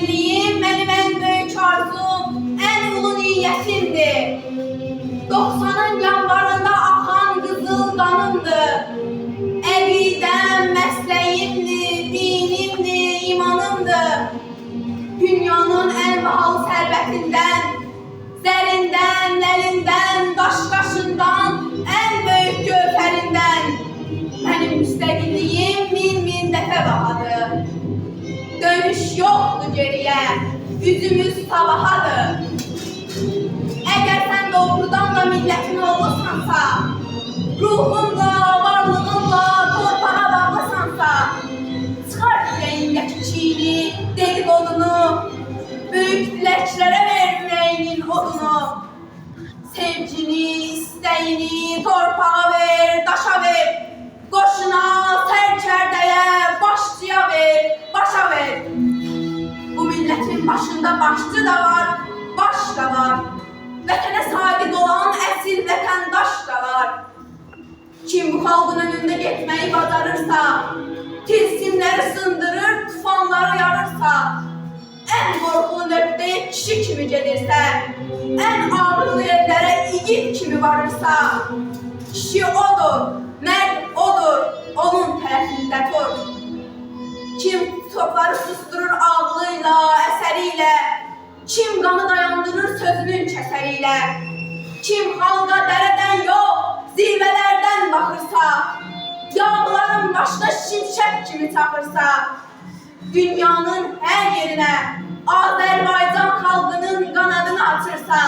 müstəqilliyim mənim ən böyük arzum, ən ulu niyyətimdir. 90'ın yanvarında axan qızıl qanımdır. Əqidəm, məsləğimdir, dinimdir, imanımdır. Dünyanın ən bahal sərvətindən, zərindən, ləlindən, daş-qaşından, ən böyük gövhərindən mənim müstəqilliyim min dəfə bahadır. Dönüş yoxdur geriyə, üzümüz sabahadır. Əgər sən doğrudan da millətin oğlusansa, ruhunla, varlığınla torpağa bağlısansa, çıxar ürəyindəki kini, dediqodunu, böyük diləklərə ver ürəyinin odunu. Sevgini, istəyini torpağa ver, daşa ver, qoşuna, sərkərdəyə, başçıya ver, başa ver. Bu millətin başında başçı da var, baş da var. Vətənə sadiq olan əsil vətəndaş da var. Kim bu xalqın önündə getməyi bacarırsa, tilsimləri sındırır, tufanları yarırsa, ən qorxulu nöqtəyə kişi kimi gedirsə, ən ağrılı yerlərə igid kimi varırsa, kişi odur, mərd odur, onun tərəfində dur. Kim topları susturur ağlıyla, əsəriyle, kim qanı dayandırır sözünün kəsəriyle, kim xalqa dərədən yox, zirvələrdən baxırsa, yağların başına şimşək kimi çaxırsa, dünyanın hər yerinə Azərbaycan xalqının qanadını açırsa,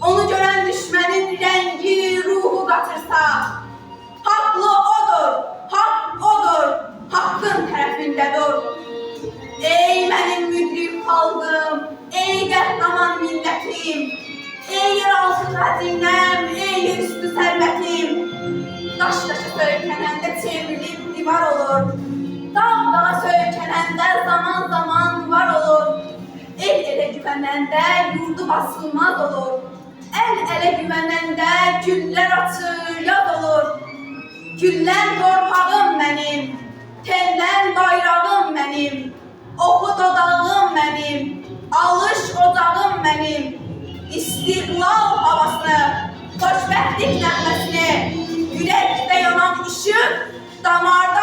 onu görən düşmənin rəngi, ruhu qatırsa, haqlı odur, haqq odur, haqqın tərəfində dur. Ey mənim müdrik xalqım, ey qəhrəman millətim, ey yeraltı xəzinəm, ey yerüstü sərvətim, daş-daşa söykənəndə çevrilib divar olur, dağ-dağa söykənəndə zaman var olur, el-elə güvənəndə yurdu basılmaz olur, əl-ələ güvənəndə güllər açır, yad olur. Güllən torpağım mənim, tellən bayrağım mənim, oxu dodağım mənim, alış ocağım mənim, istiqlal havasını, xoşbəxtlik nəğməsini, ürəkdə yanan işıq, damarda